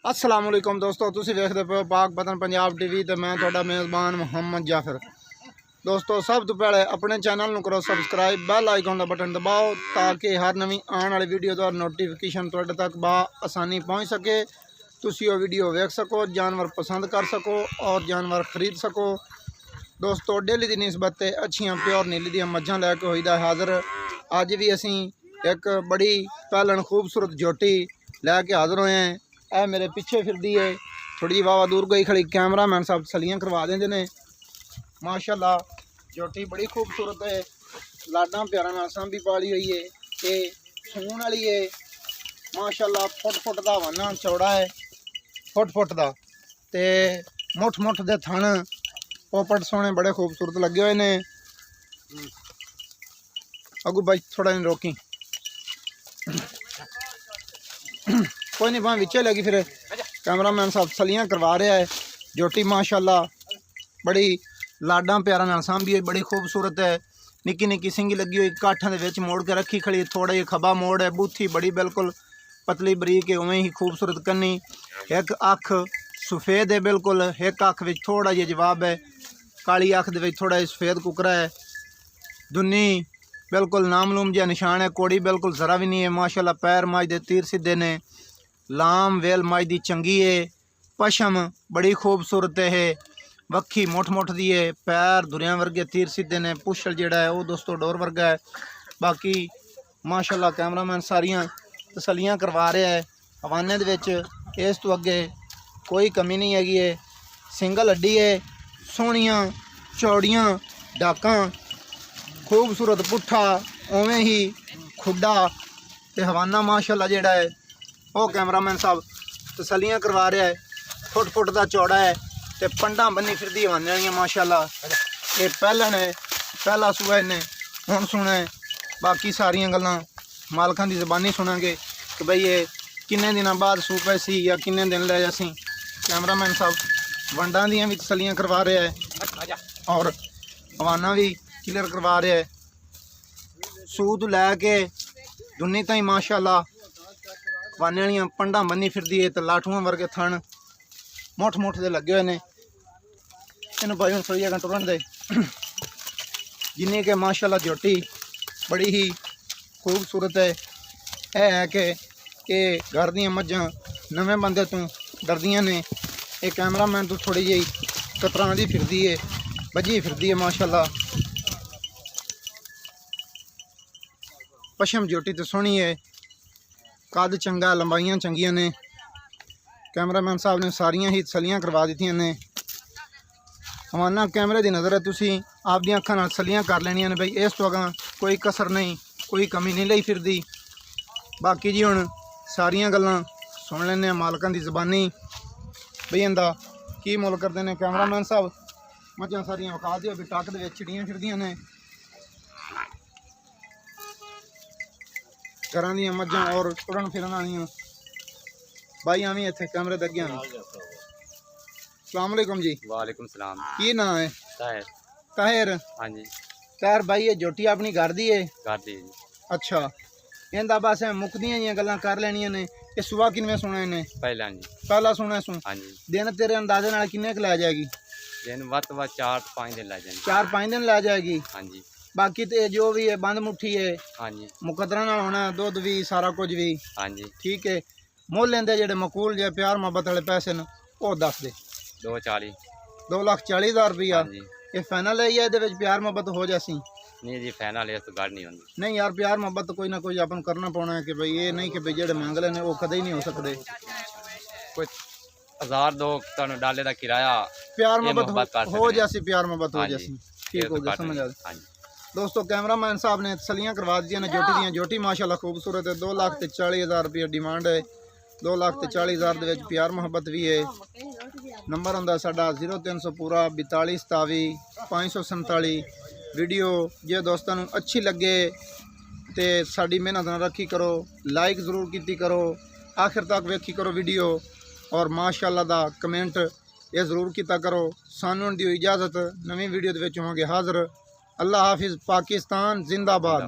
अस्सलाम वालेकुम दोस्तों, तुसीं वेखदे पे पाक बतन पंजाब टीवी ते मैं तुहाडा मेज़बान मुहम्मद जाफर। दोस्तों सब तो पहले अपने चैनल नूं करो सबसक्राइब, बैल आइकन का बटन दबाओ ताकि हर नवीं आने वाली वीडियो का नोटिफिकेशन तुहाडे तक बा आसानी पहुँच सके। तुसीं वो वीडियो वेख सको, जानवर पसंद कर सको और जानवर खरीद सको। दोस्तों डेली की निस्बत अच्छियां प्योर नीली दी मझां लैके होईदा हाज़र। अज भी असी एक बड़ी पहलन खूबसूरत जोटी लैके हाज़र होए हैं। ए मेरे पीछे फिरदी है, थोड़ी जी वावा दूर गई खड़ी, कैमरामैन साहब सलियां करवा देंगे ने। माशाल्लाह जोटी बड़ी खूबसूरत है, लाडा प्यारा नाल सांभी पाली हुई है। ये सून वाली है माशाल्लाह, फुट का हवाना चौड़ा है, फुट का ते मुठ दे थण पोपट सोने बड़े खूबसूरत लगे हुए ने। अगू भाई थोड़ा नहीं रोकी, कोई नहीं भाई विचे लगी। फिर कैमरामैन साहब सलियां करवा रहा है। जोटी माशाल्लाह बड़ी लाडा प्यारा नाल सांभी है, बड़ी खूबसूरत है। निक्की निक्की सिंगी लगी हुई, काठा दे मोड़ के रखी खड़ी, थोड़ा जी खबा मोड़ है, बूथी बड़ी बिल्कुल पतली बरीक है, उवें ही खूबसूरत कन्नी। एक अख सफेद है बिल्कुल, एक अख में थोड़ा जिहा जवाब है, काली अख दे थोड़ा सफेद कुकरा है। दुन्नी बिल्कुल नामलूम जिहा निशान है, कोड़ी बिल्कुल जरा भी नहीं है। माशाल्लाह पैर मज दे तीर सीधे ने, लाम वेल मज दी चंगी है, पशम बड़ी खूबसूरत है, वक्खी मुठ दी है, पैर दुरियां वर्गे तीर सीधे ने, पुछल जिहड़ा है वो दोस्तों डोर वर्गा है। बाकी माशाल्लाह कैमरामैन सारियां तसलियां करवा रहा है। हवाने दे विच इस तो अगे कोई कमी नहीं हैगी है। सिंगल हड्डी है, सोहणियां चौड़ियां डाकां, खूबसूरत पुट्ठा, उवें ही खुड्डा ते हवाना माशाल्लाह जिहड़ा है वो कैमरामैन साहब तसलियां करवा रहा है। फुट का चौड़ा है ते पंडा बनी फिरदी हवाने वालियां माशाल्लाह। ये पहलन है, पहला सूआ इन्हें हुण सुना है। बाकी सारियां गल्लां मालकां दी ज़बानी सुनांगे कि बई ये किन्ने दिनों बाद सू पैसी या किन्ने दिन लै जासी। कैमरामैन साहब वंडा दियां भी तसलियां करवा रहा है और हवाना भी क्लियर करवा रहा है। सूद लैके दुन्नी ताई माशाल्लाह हवाने वालियां पंडा बनी फिरदी है, तो लाठूआं वर्गे थण मुठ दे लगे हुए ने। इन्हूं भाई हुण थोड़ी जगह टुरन दे। जिन्नी के माशाल्लाह जोटी बड़ी ही खूबसूरत है। यह है कि ये घर दियां मझां नवें बंदे तो डरदियां ने। ये कैमरामैन तो थोड़ी जी कतरांदी फिरदी है, बजी फिरदी है माशाल्लाह। पशम जोटी तो सोहनी है, कद चंगा, लंबाइयां चंगियां ने। कैमरामैन साहब ने सारियां ही तसलियां करवा दित्तियां ने। हवाना कैमरे की नज़र है, तुसी आप दी अखां नाल तसलियां कर लेनियां ने बई इस तो अगां कोई कसर नहीं, कोई कमी नहीं लई फिरदी। बाकी जी हुण सारियां गल्लां सुन लैने मालकां दी ज़बानी, बई इंदा की मुल करदे ने। कैमरामैन साहब मझां सारियां विखा दिओ भी टक दे विच चिड़ियां फिरदियां ने। घरां दियां मझां और टुरन फिरन वालियां भाईयां भी इत्थे कैमरे दे अगे आन। अस्सलाम वालेकुम जी। वालेकुम सलाम। की नाम है? ताहिर। ताहिर। हाँ जी। ताहिर भाई ये जोटी अपनी घर दी है? कर दी जी। अच्छा, इंदा बस मुकदियां जियां गल्लां कर लेनियां ने। ये सुबह किनवें सुना इन्हें? पहला जी। पहला सुना सू। हाँ जी। दिन तेरे अंदाजे नाल किन्ने क लै जाएगी? दिन वत 4-5 दिन लै जाएंगे। 4-5 दिन लै जाएगी। हाँ जी। बाकी तो जो भी है बंद मुट्ठी है, हाँ जी। मुकदरा नाल होना, दुध भी सारा कुछ भी। हाँ जी। ठीक है। मुल लेंदे जेडे मकूल जे प्यार मोहब्बत वाले पैसे न वो दस दे। 240। 2,40,000 रुपया। हाँ जी। ये फाइनल है या इहदे विच प्यार मोहब्बत हो जासी? नहीं जी, फाइनल है तो गल नहीं होंदी। नहीं यार, प्यार मोहब्बत तो कोई ना कोई अपन करना पौना है कि भाई ये नहीं कि भाई जेडे मंग लेने वो कदे ही नहीं हो सकते। कुछ 1000-2 तुहानू डाले दा किराया प्यार ये मोहब्बत मोहब्बत कर हो सकते जासी, प्यार मोहब्बत हो हाँ जी। जासी। फिर ठीक हो तो गया, काट समझ आ लेंगे। गया। हाँ जी। दोस्तों कैमरामैन साहब ने तसलियां करवा दी ने जोटी दियां। जोटी माशाल्लाह खूबसूरत है। 2,40,000 रुपया डिमांड है। 2,40,000 दे विच प्यार मोहब्बत भी है। नंबर हुंदा साडा 0300 पूरा 42 27 547। वीडियो जे दोस्तों नूं अच्छी लगे तो साडी मेहनत ना रखी करो, लाइक जरूर कीती करो, आखिर तक वेखी करो वीडियो और माशाल्लाह दा कमेंट ये जरूर किया करो। सानू दियो इजाज़त, नवी वीडियो दे विच होवांगे हाज़र। अल्लाह हाफिज़। पाकिस्तान जिंदाबाद।